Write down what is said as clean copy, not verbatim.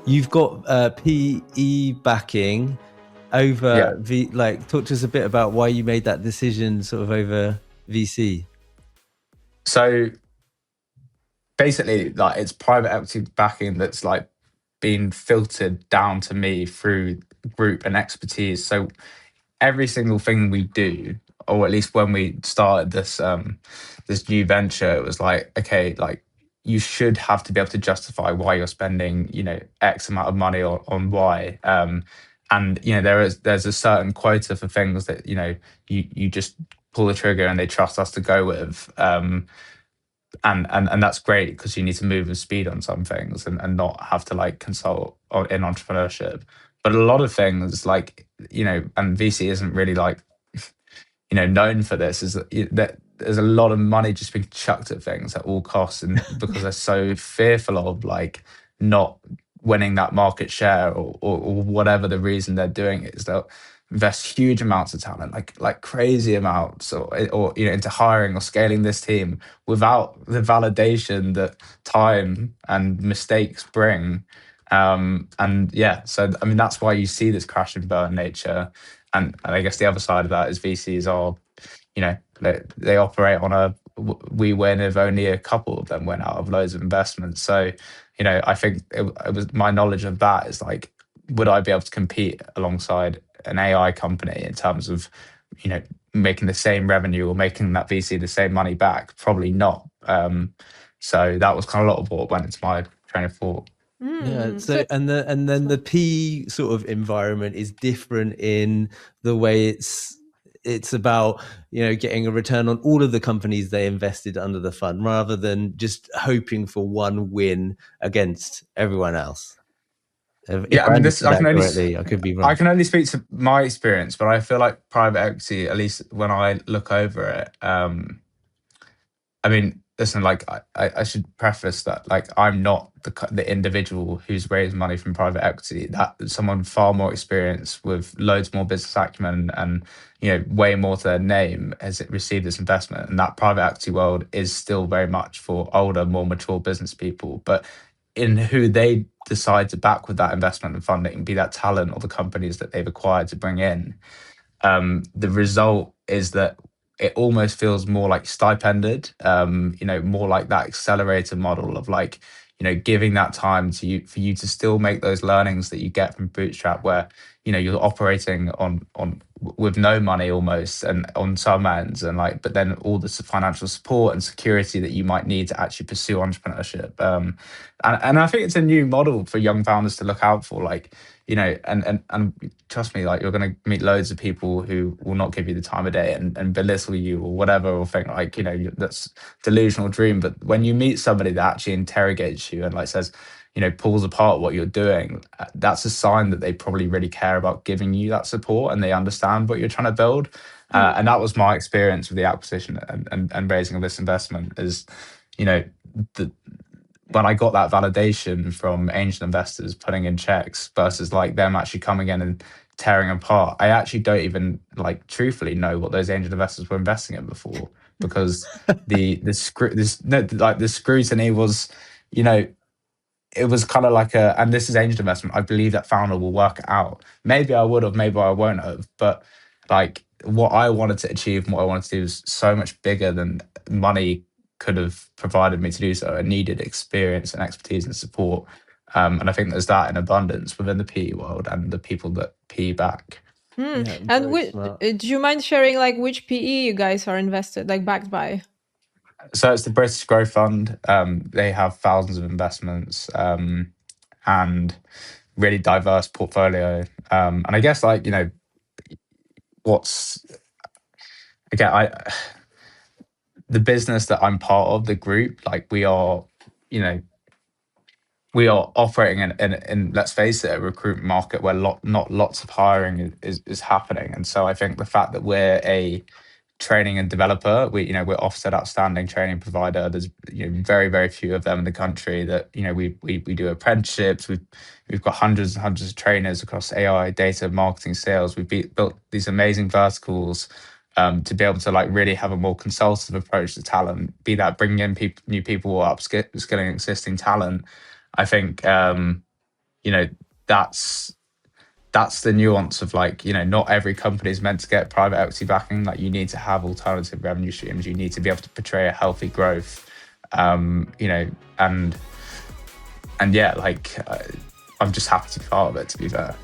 you've got PE backing over talk to us a bit about why you made that decision sort of over VC. So basically, like, it's private equity backing that's like been filtered down to me through group and expertise. So every single thing we do, or at least when we started this new venture, it was like, okay, like, you should have to be able to justify why you're spending, X amount of money on Y. And there's a certain quota for things that you just pull the trigger and they trust us to go with. And that's great because you need to move with speed on some things and not have to like consult in entrepreneurship. But a lot of things, like, and VC isn't really like known for this, is that there's a lot of money just being chucked at things at all costs, and because they're so fearful of like not winning that market share, or whatever the reason they're doing it is, they'll invest huge amounts of talent, like crazy amounts, or into hiring or scaling this team without the validation that time and mistakes bring. And yeah, so I mean that's why you see this crash and burn nature. And I guess the other side of that is VCs are, they operate on we win if only a couple of them went out of loads of investments. So, I think it was my knowledge of that is like, would I be able to compete alongside an AI company in terms of, making the same revenue or making that VC the same money back? Probably not. So that was kind of a lot of what went into my train of thought. Yeah. So and then the P sort of environment is different in the way it's about getting a return on all of the companies they invested under the fund, rather than just hoping for one win against everyone else. Yeah, I mean, this I could be wrong. I can only speak to my experience, but I feel like private equity, at least when I look over it, I mean, listen, like, I should preface that, like, I'm not the individual who's raised money from private equity. That's someone far more experienced with loads more business acumen and way more to their name has received this investment. And that private equity world is still very much for older, more mature business people. But in who they decide to back with that investment and funding, be that talent or the companies that they've acquired to bring in, the result is that it almost feels more like stipended, more like that accelerator model of like, giving that time to you for you to still make those learnings that you get from Bootstrap, where you're operating on with no money almost, and on some ends, and like, but then all the financial support and security that you might need to actually pursue entrepreneurship. And I think it's a new model for young founders to look out for, like, and trust me, like, you're going to meet loads of people who will not give you the time of day and belittle you or whatever, or think like, that's delusional dream. But when you meet somebody that actually interrogates you and like says, pulls apart what you're doing, that's a sign that they probably really care about giving you that support and they understand what you're trying to build. And that was my experience with the acquisition and raising of this investment is, when I got that validation from angel investors putting in checks versus like them actually coming in and tearing apart, I actually don't even like truthfully know what those angel investors were investing in before, because the scrutiny was, it was kind of like and this is angel investment, I believe that founder will work it out. Maybe I would have, maybe I won't have, but like, what I wanted to achieve and what I wanted to do was so much bigger than money could have provided me to do so. I needed experience and expertise and support. And I think there's that in abundance within the PE world and the people that PE back. Yeah, and do you mind sharing like which PE you guys are invested, like backed by? So it's the British Growth Fund. They have thousands of investments and really diverse portfolio. And I guess, like, what's, again, the business that I'm part of, the group, like, we are operating in let's face it, a recruitment market where not lots of hiring is happening. And so I think the fact that we're a training and developer, we're Ofsted outstanding training provider. There's very, very few of them in the country that we do apprenticeships. We've got hundreds and hundreds of trainers across AI, data, marketing, sales. We've built these amazing verticals to be able to like really have a more consultative approach to talent, be that bringing in new people or upskilling existing talent. I think you know, that's the nuance of like, you know, not every company is meant to get private equity backing. Like you need to have alternative revenue streams. You need to be able to portray a healthy growth, you know, and yeah, like I'm just happy to be part of it, to be fair.